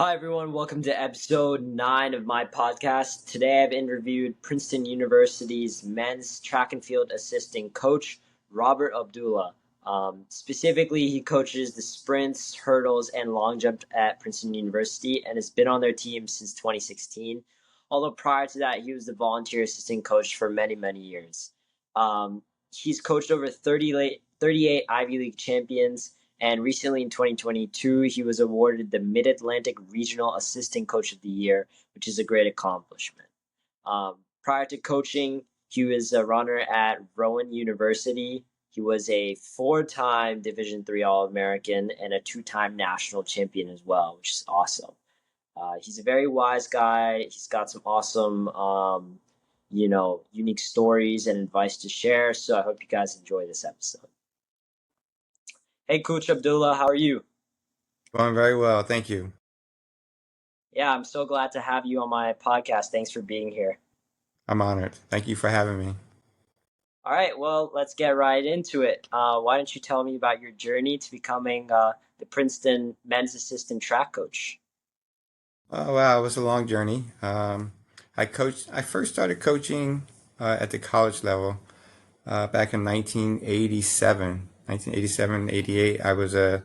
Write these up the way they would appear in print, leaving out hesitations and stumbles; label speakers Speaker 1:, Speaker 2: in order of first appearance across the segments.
Speaker 1: Hi, everyone. Welcome to episode 9 of my podcast. Today, I've interviewed Princeton University's men's track and field assistant coach, Robert Abdullah. Specifically, he coaches the sprints, hurdles, and long jump at Princeton University and has been on their team since 2016. Although prior to that, he was the volunteer assistant coach for many, many years. He's coached over 38 Ivy League champions, and recently in 2022, he was awarded the Mid Atlantic Regional Assistant Coach of the Year, which is a great accomplishment. Prior to coaching, he was a runner at Rowan University. He was a 4-time Division III All American and a 2-time national champion as well, which is awesome. He's a very wise guy. He's got some awesome, unique stories and advice to share. So I hope you guys enjoy this episode. Hey, Coach Abdullah, how are you?
Speaker 2: Going very well, thank you.
Speaker 1: Yeah, I'm so glad to have you on my podcast. Thanks for being here.
Speaker 2: I'm honored. Thank you for having me.
Speaker 1: All right, well, let's get right into it. Why don't you tell me about your journey to becoming the Princeton men's assistant track coach?
Speaker 2: Oh wow, it was a long journey. I first started coaching at the college level back in 1987. 1987, 88. I was a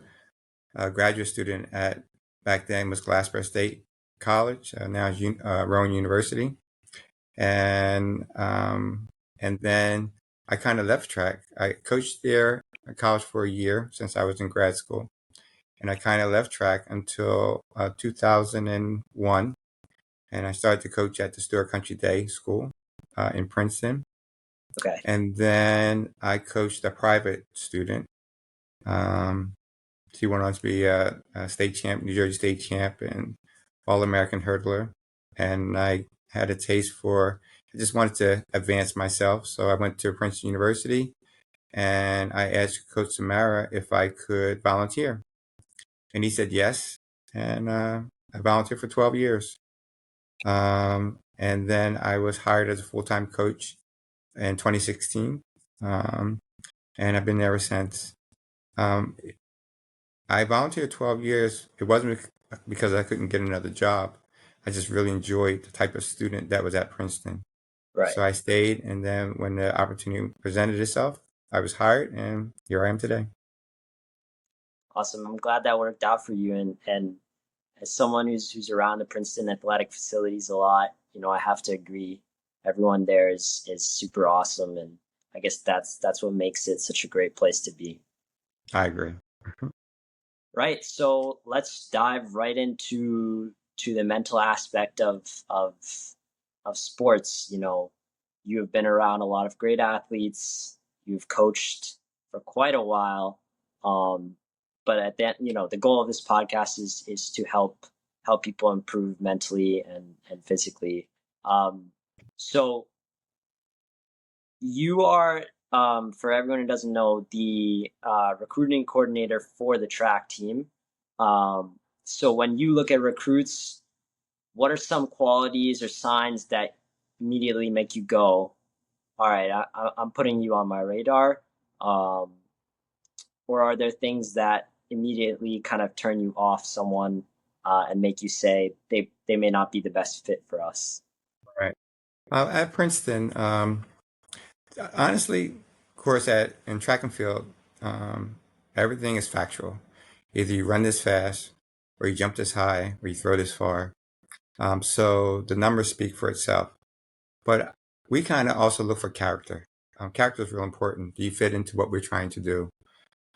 Speaker 2: graduate student at back then was Glassboro State College. Now it's Rowan University, and then I kind of left track. I coached there at college for a year since I was in grad school. And I kind of left track until 2001, and I started to coach at the Stewart Country Day School in Princeton.
Speaker 1: Okay.
Speaker 2: And then I coached a private student. She went on to be a state champ, New Jersey state champ, and All-American hurdler. And I had a taste for, I just wanted to advance myself. So I went to Princeton University, and I asked Coach Samara if I could volunteer. And he said yes, and I volunteered for 12 years. And then I was hired as a full-time coach in 2016, and I've been there ever since. Um, I volunteered 12 years. It wasn't because I couldn't get another job. I just really enjoyed the type of student that was at Princeton.
Speaker 1: Right.
Speaker 2: So I stayed, and then when the opportunity presented itself, I was hired, and here I am today.
Speaker 1: Awesome. I'm glad that worked out for you. And as someone who's around the Princeton athletic facilities a lot, I have to agree. Everyone there is super awesome, and I guess that's what makes it such a great place to be.
Speaker 2: I agree.
Speaker 1: Right. So let's dive right into the mental aspect of sports. You have been around a lot of great athletes. You've coached for quite a while. But at that, the goal of this podcast is to help people improve mentally and physically. So you are, for everyone who doesn't know, the recruiting coordinator for the track team. So when you look at recruits, what are some qualities or signs that immediately make you go, all right, I'm putting you on my radar? Or are there things that immediately kind of turn you off someone and make you say they may not be the best fit for us?
Speaker 2: Right. At Princeton, honestly, of course, in track and field, everything is factual. Either you run this fast, or you jump this high, or you throw this far. So the numbers speak for itself. But we kind of also look for character. Character is real important. Do you fit into what we're trying to do?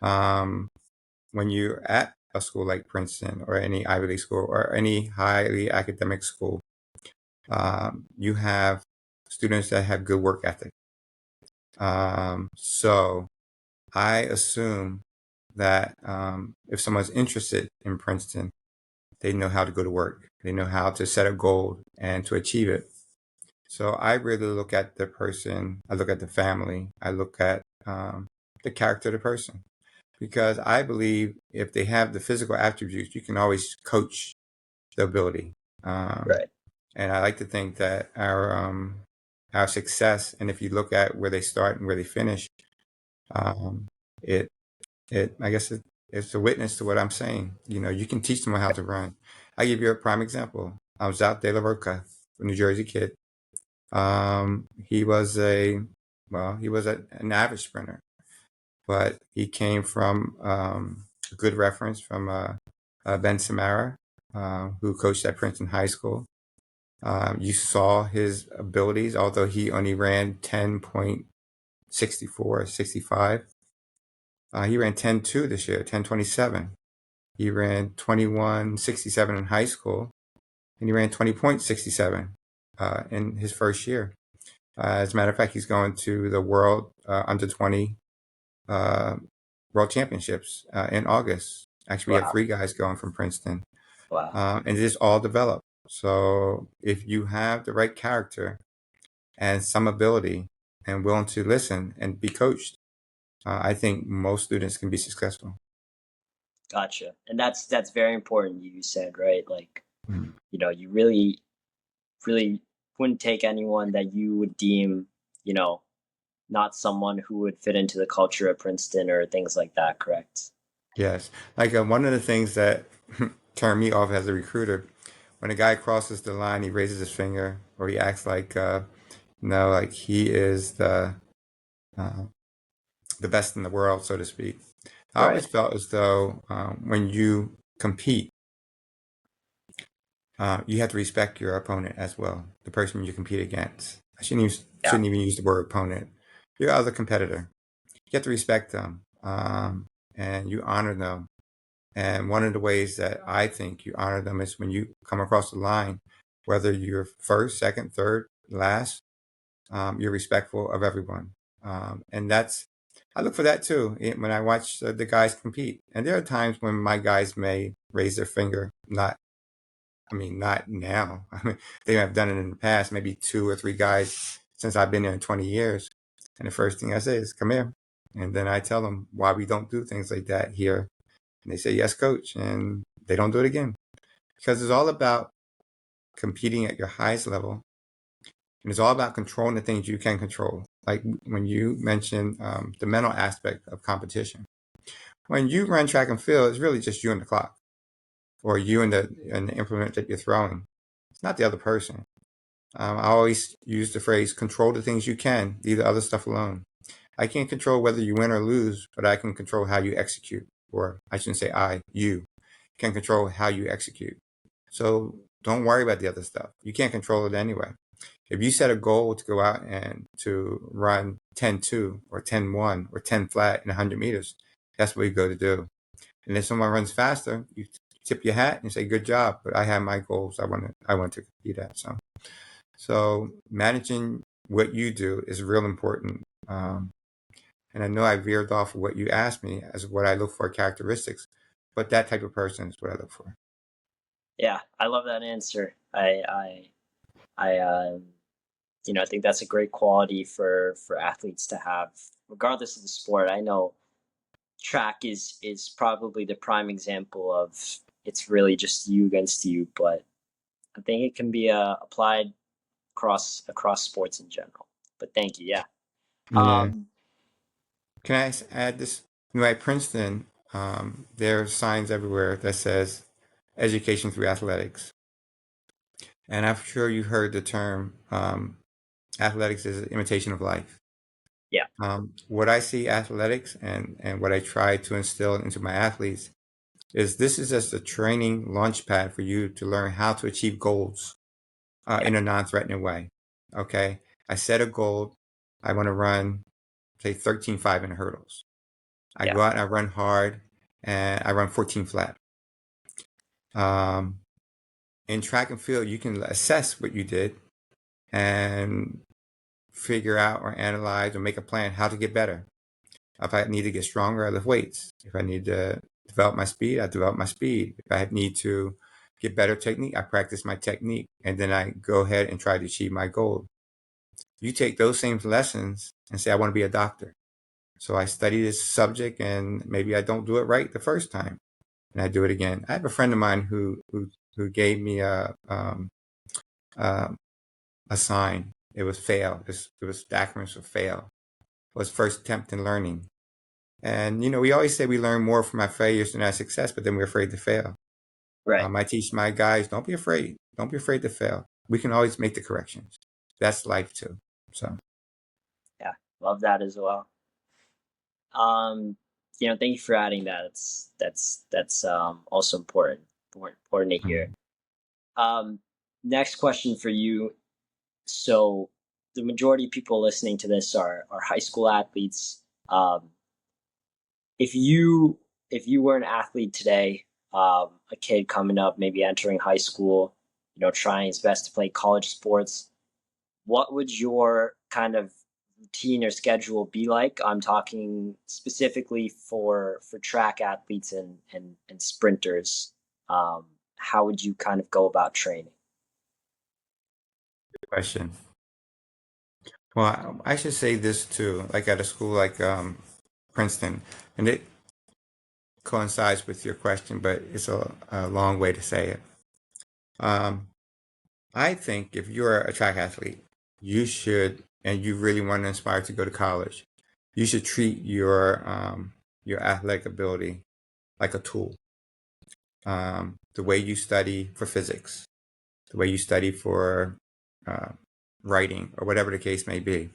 Speaker 2: When you're at a school like Princeton or any Ivy League school or any highly academic school, you have students that have good work ethic. So I assume that if someone's interested in Princeton, they know how to go to work. They know how to set a goal and to achieve it. So I really look at the person. I look at the family. I look at the character of the person, because I believe if they have the physical attributes, you can always coach the ability.
Speaker 1: Right.
Speaker 2: And I like to think that our success, and if you look at where they start and where they finish, um, it I guess it's a witness to what I'm saying. You can teach someone how to run. I give you a prime example. I was out De La Roca, a New Jersey kid. He was an average sprinter, but he came from a good reference from Ben Samara, who coached at Princeton High School. You saw his abilities, although he only ran 10.64, 65. He ran 10.2 this year, 10.27. He ran 21.67 in high school, and he ran 20.67 in his first year. As a matter of fact, he's going to the World Under 20 uh, World Championships in August. Actually, we have
Speaker 1: Wow.
Speaker 2: three guys going from Princeton,
Speaker 1: Wow.
Speaker 2: and it is all developed. So if you have the right character and some ability and willing to listen and be coached, I think most students can be successful.
Speaker 1: Gotcha. And that's very important. You said, right? Like,
Speaker 2: Mhm.
Speaker 1: you really wouldn't take anyone that you would deem, you know, not someone who would fit into the culture at Princeton or things like that, correct?
Speaker 2: Yes. Like one of the things that turned me off as a recruiter, when a guy crosses the line, he raises his finger or he acts like, no, like he is uh, the best in the world, so to speak. I always
Speaker 1: Right.
Speaker 2: felt as though when you compete, you have to respect your opponent as well, the person you compete against. I
Speaker 1: Yeah.
Speaker 2: shouldn't even use the word opponent. Your other competitor. You have to respect them, and you honor them. And one of the ways that I think you honor them is when you come across the line, whether you're first, second, third, last, you're respectful of everyone. And I look for that too when I watch the guys compete. And there are times when my guys may raise their finger, not now. I mean, they have done it in the past, maybe two or three guys since I've been there in 20 years. And the first thing I say is, come here. And then I tell them why we don't do things like that here. And they say, yes, coach. And they don't do it again because it's all about competing at your highest level. And it's all about controlling the things you can control. Like when you mentioned the mental aspect of competition. When you run track and field, it's really just you and the clock or you and the implement that you're throwing. It's not the other person. I always use the phrase control the things you can, leave the other stuff alone. I can't control whether you win or lose, but I can control how you execute. Or I shouldn't say you can control how you execute. So don't worry about the other stuff. You can't control it anyway. If you set a goal to go out and to run 10-2 or 10-1 or 10 flat in 100 meters, that's what you go to do. And if someone runs faster, you tip your hat and say, good job, but I have my goals I want to compete at. So managing what you do is real important. And I know I veered off of what you asked me as what I look for characteristics, but that type of person is what I look for.
Speaker 1: Yeah, I love that answer. I think that's a great quality for athletes to have, regardless of the sport. I know track is probably the prime example of it's really just you against you, but I think it can be applied across sports in general. But thank you. Yeah.
Speaker 2: Yeah.
Speaker 1: Um,
Speaker 2: Can I add this? At Princeton, there are signs everywhere that says education through athletics. And I'm sure you heard the term athletics is an imitation of life.
Speaker 1: yeah.
Speaker 2: What I see athletics and what I try to instill into my athletes is this is just a training launch pad for you to learn how to achieve goals
Speaker 1: Yeah.
Speaker 2: in a non-threatening way. Okay. I set a goal. I want to run, say, 13.5 in hurdles. I
Speaker 1: Yeah.
Speaker 2: go out and I run hard and I run 14 flat. Um, in track and field, you can assess what you did and figure out or analyze or make a plan how to get better. If I need to get stronger, I lift weights. If I need to develop my speed, I develop my speed. If I need to get better technique, I practice my technique. And then I go ahead and try to achieve my goal. You take those same lessons and say, I want to be a doctor. So I study this subject and maybe I don't do it right the first time and I do it again. I have a friend of mine who gave me uh, a sign. It was fail. It was the acronyms for fail. It was first attempt in learning. And we always say we learn more from our failures than our success, but then we're afraid to fail.
Speaker 1: Right.
Speaker 2: I teach my guys, don't be afraid. Don't be afraid to fail. We can always make the corrections. That's life too. So,
Speaker 1: Yeah. Love that as well. Um, thank you for adding that. That's also important to hear.
Speaker 2: mhm.
Speaker 1: Um, Next question for you. So the majority of people listening to this are high school athletes. Um, if you if you were an athlete today, a kid coming up, maybe entering high school, trying his best to play college sports, what would your kind of routine or schedule be like? I'm talking specifically for track athletes and sprinters. How would you kind of go about training?
Speaker 2: Good question. Well, I should say this too, like at a school like Princeton, and it coincides with your question, but it's a long way to say it. Um, I think if you're a track athlete, you should, and you really want to inspire to go to college, you should treat your athletic ability like a tool. The way you study for physics, the way you study for uh, writing, or whatever the case may be.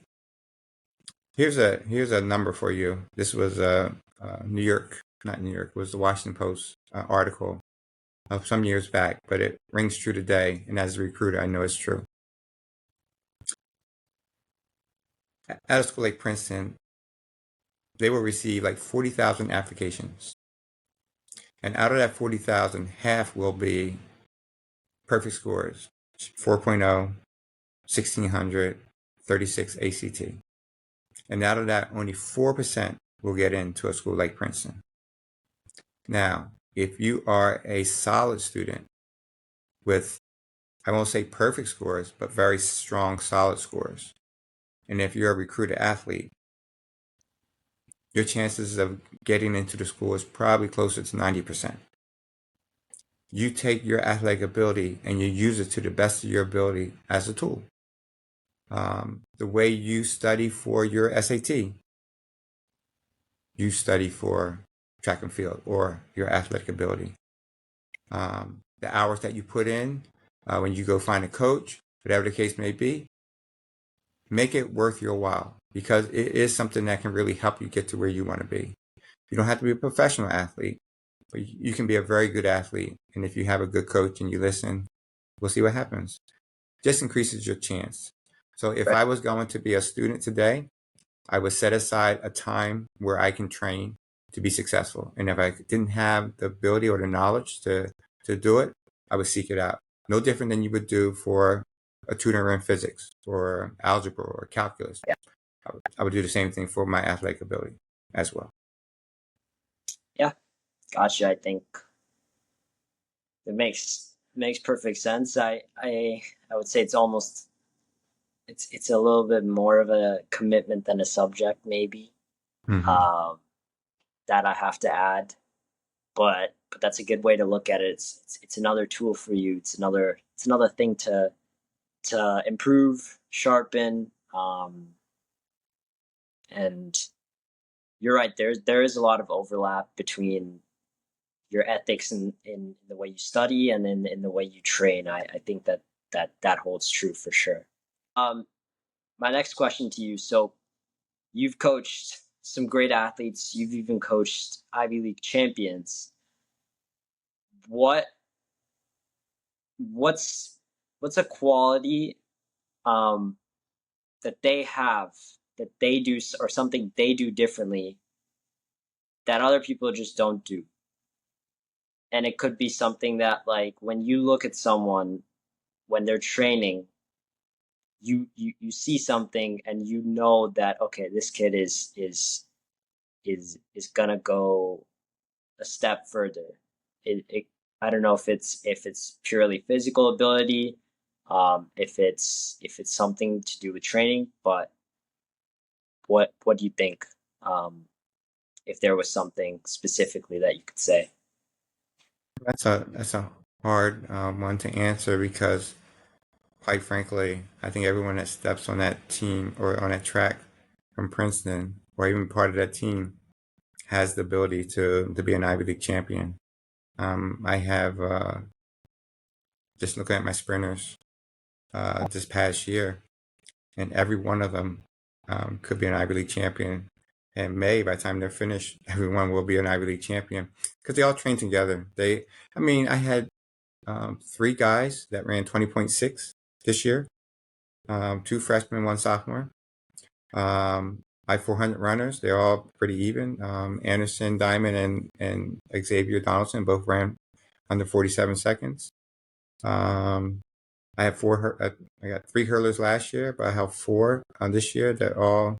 Speaker 2: Here's a number for you. This was a New York, not New York, it was the Washington Post article of some years back, but it rings true today. And as a recruiter, I know it's true. At a school like Princeton, they will receive like 40,000 applications. And out of that 40,000, half will be perfect scores 4.0, 1600, 36 ACT. And out of that, only 4% will get into a school like Princeton. Now, if you are a solid student with, I won't say perfect scores, but very strong, solid scores, and if you're a recruited athlete, your chances of getting into the school is probably closer to 90%. You take your athletic ability and you use it to the best of your ability as a tool. The way you study for your SAT, you study for track and field or your athletic ability. The hours that you put in when you go find a coach, whatever the case may be, make it worth your while because it is something that can really help you get to where you want to be. You don't have to be a professional athlete, but you can be a very good athlete. And if you have a good coach and you listen, we'll see what happens. Just increases your chance. So if
Speaker 1: Right.
Speaker 2: I was going to be a student today, I would set aside a time where I can train to be successful. And if I didn't have the ability or the knowledge to do it, I would seek it out. No different than you would do for a tutor in physics or algebra or calculus.
Speaker 1: Yeah.
Speaker 2: I would do the same thing for my athletic ability as well.
Speaker 1: Yeah. Gotcha. I think it makes perfect sense. I would say it's a little bit more of a commitment than a subject, maybe.
Speaker 2: Mm-hmm.
Speaker 1: Um, that I have to add, but that's a good way to look at it. It's another tool for you. It's another thing to improve, sharpen, and you're right. There is a lot of overlap between your ethics in the way you study and in the way you train. I think that holds true for sure. My next question to you. So you've coached some great athletes. You've even coached Ivy League champions. What what's what's a quality um, that they have that they do or something they do differently that other people just don't do? And it could be something that like when you look at someone when they're training, you see something and you know that okay, this kid is gonna go a step further. It I don't know if it's purely physical ability, if it's something to do with training, but what do you think? Um, if there was something specifically that you could say.
Speaker 2: That's a hard one to answer because, quite frankly, I think everyone that steps on that team or on that track from Princeton or even part of that team has the ability to be an Ivy League champion. I have just looking at my sprinters this past year, and every one of them could be an Ivy League champion. And May, by the time they're finished, everyone will be an Ivy League champion because they all train together. I had three guys that ran 20.6 this year, two freshmen, one sophomore. My 400 runners, they're all pretty even. Anderson, Diamond, and Xavier Donaldson both ran under 47 seconds. I have I got three hurlers last year, but I have four this year that all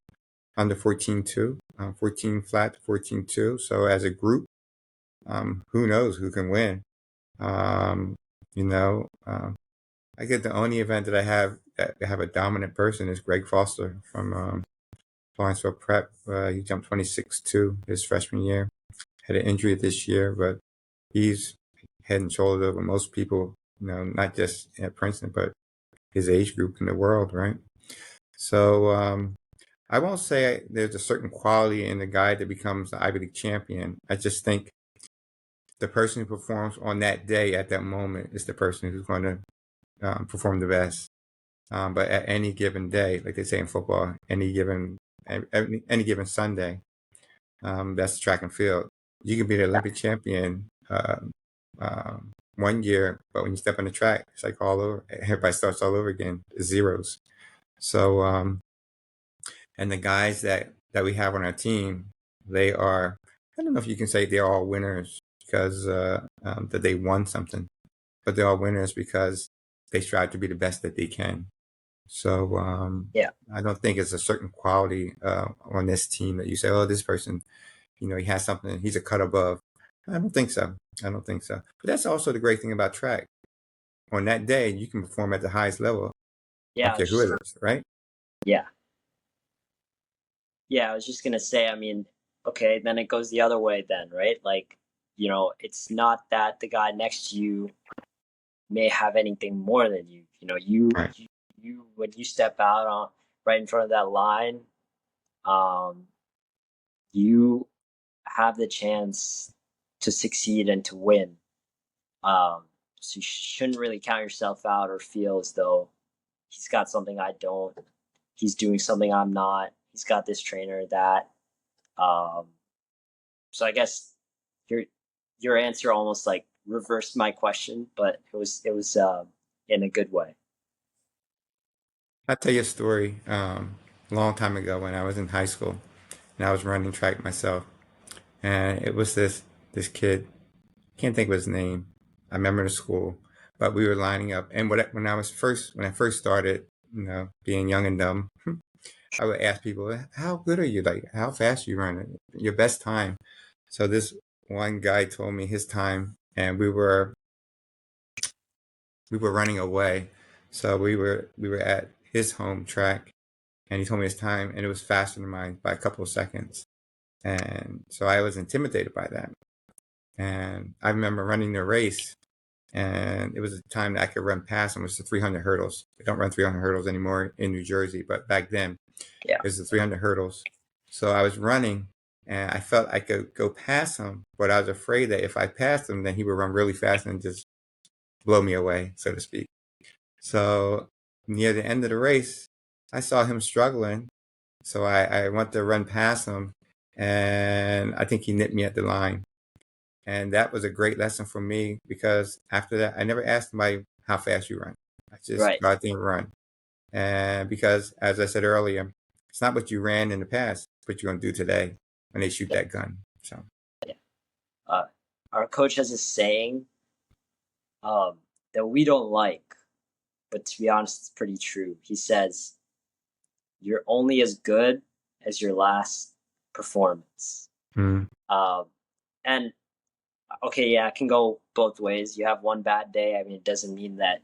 Speaker 2: under 14.2, 14 flat to 14.2. So as a group, who knows who can win? Um, you know, I get the only event that I have a dominant person is Greg Foster from Lawrenceville Prep. He jumped 26.2 his freshman year. Had an injury this year, but he's head and shoulders over most people. Not just at Princeton, but his age group in the world, right? So I won't say there's a certain quality in the guy that becomes the Ivy League champion. I just think the person who performs on that day at that moment is the person who's going to perform the best. But at any given day, like they say in football, any given Sunday, that's track and field. You can be the Olympic champion one year, but when you step on the track, it's like all over. Everybody starts all over again, zeros. So, and the guys that we have on our team, they are. I don't know if you can say they're all winners because that they won something, but they're all winners because they strive to be the best that they can. So
Speaker 1: Yeah.
Speaker 2: I don't think it's a certain quality on this team that you say, oh, this person, he has something, he's a cut above. I don't think so. I don't think so. But that's also the great thing about track. On that day, you can perform at the highest level. I
Speaker 1: Yeah.
Speaker 2: don't care who it is, right?
Speaker 1: Yeah. Yeah. I was just gonna say. I mean, okay, then it goes the other way. Then, right? Like, it's not that the guy next to you may have anything more than you.
Speaker 2: Right.
Speaker 1: You when you step out on right in front of that line, um, you have the chance to succeed and to win. So you shouldn't really count yourself out or feel as though he's got something I don't. He's doing something I'm not. He's got this trainer that. Um, so I guess your your answer almost like reversed my question, but it was in a good way.
Speaker 2: I'll tell you a story a long time ago when I was in high school and I was running track myself. And it was this kid, can't think of his name. I remember the school, but we were lining up. And when I first started, being young and dumb, I would ask people, "How good are you? Like, how fast you running? Your best time?" So this one guy told me his time, and we were running away. So we were at his home track, and he told me his time, and it was faster than mine by a couple of seconds. And so I was intimidated by that. And I remember running the race, and it was a time that I could run past him. It was the 300 hurdles. We don't run 300 hurdles anymore in New Jersey, but back then
Speaker 1: Yeah,
Speaker 2: it was the 300 hurdles. So I was running, and I felt I could go past him, but I was afraid that if I passed him, then he would run really fast and just blow me away, so to speak. So near the end of the race, I saw him struggling. So I went to run past him, and I think he nipped me at the line. And that was a great lesson for me because after that, I never asked somebody how fast you run. I just
Speaker 1: right.
Speaker 2: go out there and run. And because, as I said earlier, it's not what you ran in the past, it's what you're going to do today when they shoot
Speaker 1: Yeah,
Speaker 2: that gun. So,
Speaker 1: yeah. Uh, our coach has a saying um, that we don't like, but to be honest, it's pretty true. He says, "You're only as good as your last performance."
Speaker 2: mm,
Speaker 1: Um, and okay, yeah, it can go both ways. You have one bad day. I mean, it doesn't mean that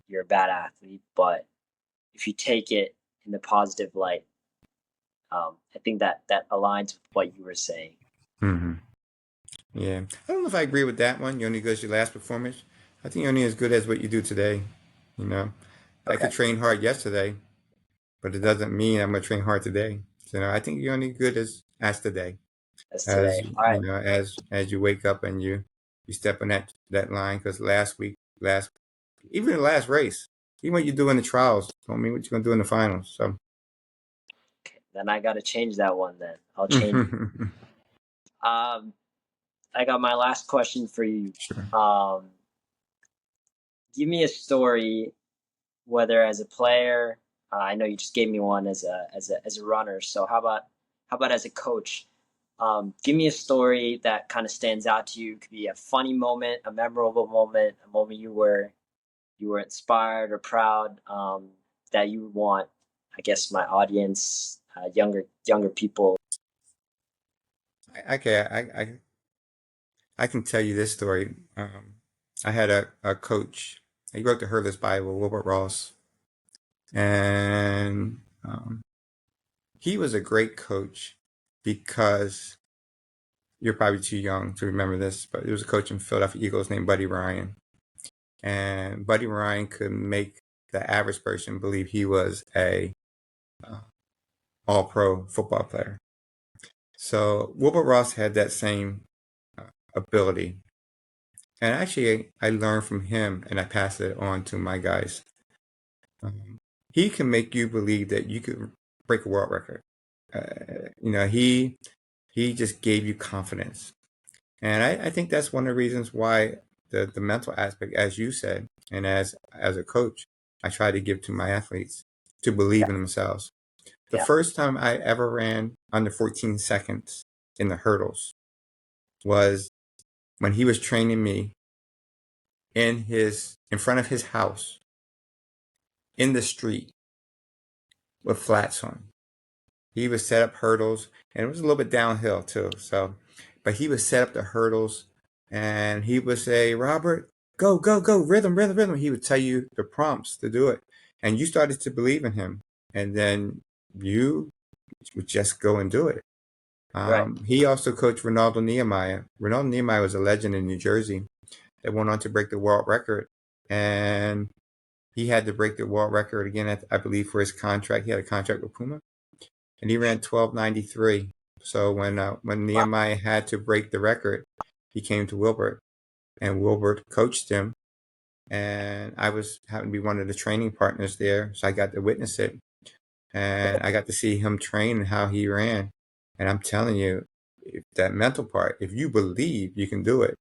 Speaker 1: you're a bad athlete, but if you take it in the positive light, I think that aligns with what you were saying.
Speaker 2: hmm yeah. I don't know if I agree with that one. You're only good as your last performance. I think you're only as good as what you do today. You know, I
Speaker 1: Okay,
Speaker 2: could train hard yesterday, but it doesn't mean I'm going to train hard today. So, I think you're only good as today.
Speaker 1: that's
Speaker 2: As
Speaker 1: today. All right.
Speaker 2: as you wake up and you you step on that line, because even the last race, even what you do in the trials don't mean what you're gonna do in the finals. So
Speaker 1: Okay, then I got to change that one. Then I'll change. Um, I got my last question for you.
Speaker 2: sure.
Speaker 1: Um, give me a story, whether as a player. I know you just gave me one as a runner. So how about as a coach? Give me a story that kind of stands out to you. It could be a funny moment, a memorable moment, a moment you were inspired or proud, that you want, I guess, my audience, younger people.
Speaker 2: Okay, I can tell you this story. I had a coach. He wrote the Hurlers Bible, Wilbert Ross, and he was a great coach because you're probably too young to remember this, but he was a coach in Philadelphia Eagles named Buddy Ryan, and Buddy Ryan could make the average person believe he was a uh, all-pro football player. So Wilbur Ross had that same ability, and actually I learned from him, and I passed it on to my guys. Um, he can make you believe that you could break a world record. He just gave you confidence, and I think that's one of the reasons why the mental aspect, as you said, and as a coach, I try to give to my athletes to believe
Speaker 1: Yeah,
Speaker 2: in themselves. The
Speaker 1: yeah,
Speaker 2: first time I ever ran under 14 seconds in the hurdles was when he was training me in front of his house in the street with flats on. He would set up hurdles, and it was a little bit downhill too. So, but he would set up the hurdles, and he would say, "Robert, go, go, go, rhythm, rhythm, rhythm." He would tell you the prompts to do it, and you started to believe in him, and then you would just go and do it.
Speaker 1: right,
Speaker 2: He also coached Ronaldo Nehemiah. Ronaldo Nehemiah was a legend in New Jersey that went on to break the world record, and he had to break the world record again, I believe, for his contract. He had a contract with Puma, and he ran 12:93. So when
Speaker 1: wow,
Speaker 2: Nehemiah had to break the record, he came to Wilbert, and Wilbert coached him. And I happened to be one of the training partners there, so I got to witness it, and I got to see him train and how he ran. And I'm telling you, that mental part, if you believe you can do it,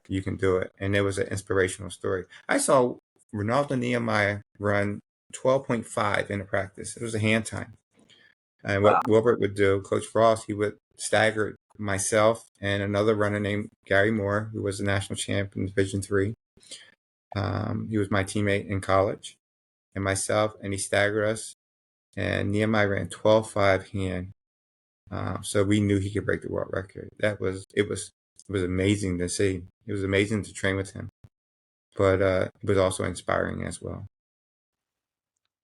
Speaker 2: you can do it. And it was an inspirational story. I saw Ronaldo Nehemiah run 12.5 in a practice. It was a hand time. And
Speaker 1: wow.
Speaker 2: what Wilbert would do, Coach Frost, he would stagger myself and another runner named Gary Moore, who was the national champ in Division Three. He was my teammate in college, and myself, and he staggered us. And Nehemiah ran 12.5 hand, so we knew he could break the world record. It was amazing to see. It was amazing to train with him, but it was also inspiring as well.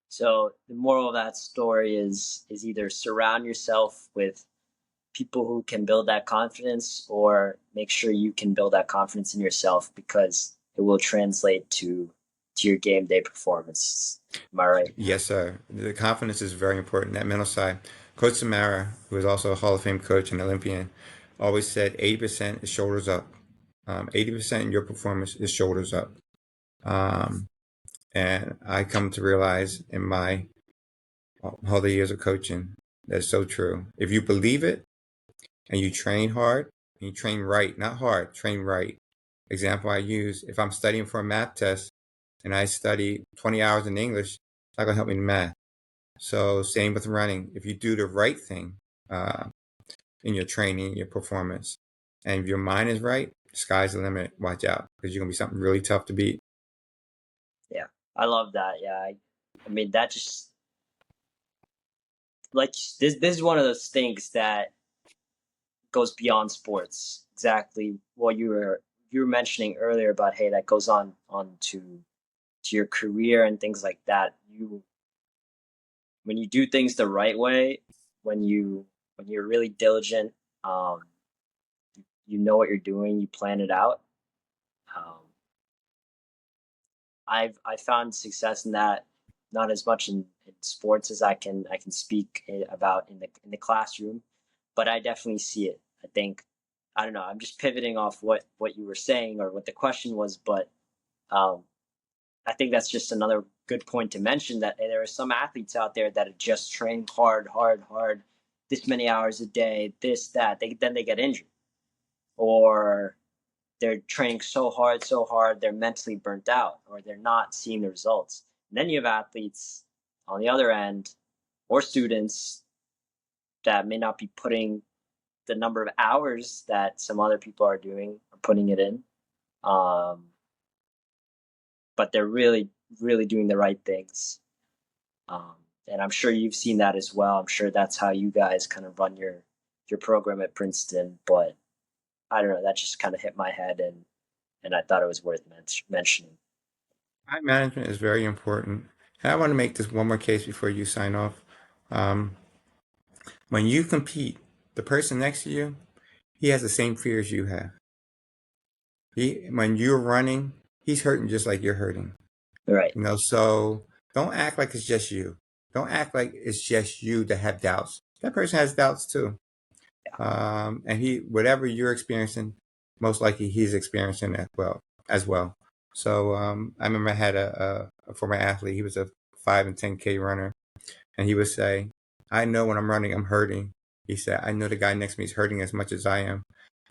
Speaker 1: So the moral of that story is either surround yourself with people who can build that confidence, or make sure you can build that confidence in yourself, because it will translate to your game day performance. Am I right?
Speaker 2: Yes, sir. The confidence is very important. That mental side. Coach Samara, who is also a Hall of Fame coach and Olympian, always said 80% is shoulders up. 80% in your performance is shoulders up. Um, and I come to realize in my all the years of coaching, that's so true. If you believe it and you train hard, and you train right, not hard, train right. Example I use, if I'm studying for a math test and I study 20 hours in English, it's not going to help me in math. So same with running. If you do the right thing uh, in your training, your performance, and if your mind is right, sky's the limit. Watch out, because you're gonna be something really tough to beat.
Speaker 1: Yeah, I love that. Yeah, I mean that just like this is one of those things that goes beyond sports. Exactly what you were mentioning earlier about, hey, that goes on to your career and things like that. You When you do things the right way, when you're really diligent, um, you know what you're doing, you plan it out. Um, I found success in that, not as much in sports as I can speak about in the classroom, but I definitely see it. I think I don't know. I'm just pivoting off what you were saying or what the question was, but um, I think that's just another good point to mention that there are some athletes out there that are just train hard, hard, hard, this many hours a day, this, that. Then they get injured, or they're training so hard, they're mentally burnt out, or they're not seeing the results. And then you have athletes on the other end, or students that may not be putting the number of hours that some other people are doing or putting it in. Um, but they're really, really doing the right things. Um, and I'm sure you've seen that as well. I'm sure that's how you guys kind of run your program at Princeton. But I don't know, that just kind of hit my head, and I thought it was worth mentioning.
Speaker 2: Time management is very important. And I want to make this one more case before you sign off. Um, when you compete, the person next to you, he has the same fears you have. When you're running, he's hurting just like you're hurting.
Speaker 1: Right.
Speaker 2: So don't act like it's just you. Don't act like it's just you that have doubts. That person has doubts too. And whatever you're experiencing, most likely he's experiencing as well. So I remember I had a former athlete. He was a 5 and 10K runner, and he would say, "I know when I'm running, I'm hurting." He said, "I know the guy next to me is hurting as much as I am.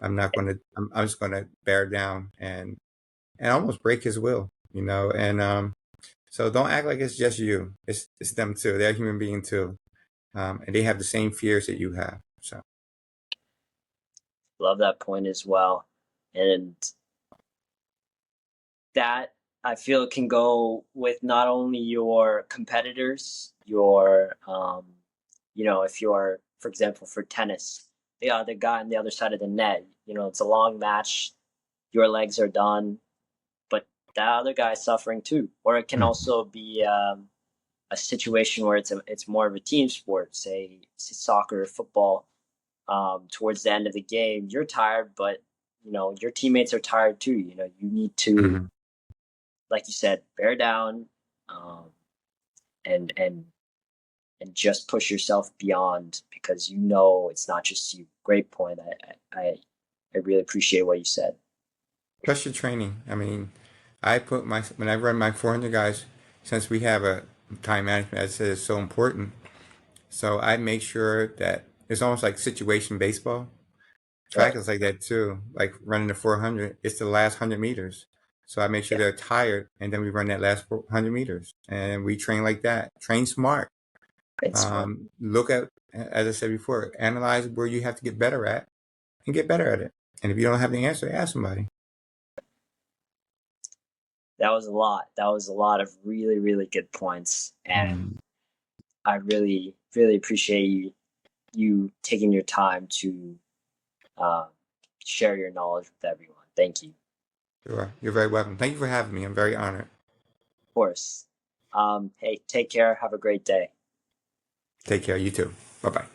Speaker 2: I'm not going to. I'm just going to bear down and almost break his will, And so don't act like it's just you. It's them too. They're a human being too, and they have the same fears that you have. So
Speaker 1: Love that point as well. And that I feel can go with not only your competitors, if you're, for example, for tennis, the other guy on the other side of the net, it's a long match, your legs are done, but that other guy's suffering too. Or it can
Speaker 2: Mhm.
Speaker 1: also be a situation where it's more of a team sport, say soccer or football. Towards the end of the game, you're tired, but your teammates are tired too. You need to,
Speaker 2: Mhm.
Speaker 1: like you said, bear down, um, and and just push yourself beyond, because it's not just you. Great point. I really appreciate what you said.
Speaker 2: Plus your training. I mean, when I run my 400 guys, since we have a time management, as I said, is so important. So I make sure that it's almost like situation baseball. Track
Speaker 1: Right.
Speaker 2: is like that too. Like running the 400, it's the last 100 meters. So I make sure
Speaker 1: Yeah.
Speaker 2: they're tired, and then we run that last 100 meters, and we train like that. Train smart.
Speaker 1: It's smart.
Speaker 2: Look at, as I said before, analyze where you have to get better at, and get better at it. And if you don't have the answer, ask somebody.
Speaker 1: That was a lot. That was a lot of really, really good points, and
Speaker 2: Mm.
Speaker 1: I really, really appreciate you taking your time to uh, share your knowledge with everyone. Thank you.
Speaker 2: Sure. You're very welcome. Thank you for having me. I'm very honored.
Speaker 1: Of course. Hey, take care. Have a great day.
Speaker 2: Take care. You too. Bye bye.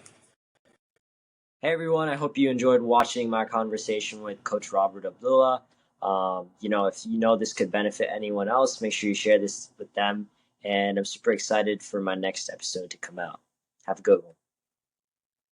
Speaker 1: Hey everyone, I hope you enjoyed watching my conversation with Coach Robert Abdullah. If you know this could benefit anyone else, make sure you share this with them. And I'm super excited for my next episode to come out. Have a good one.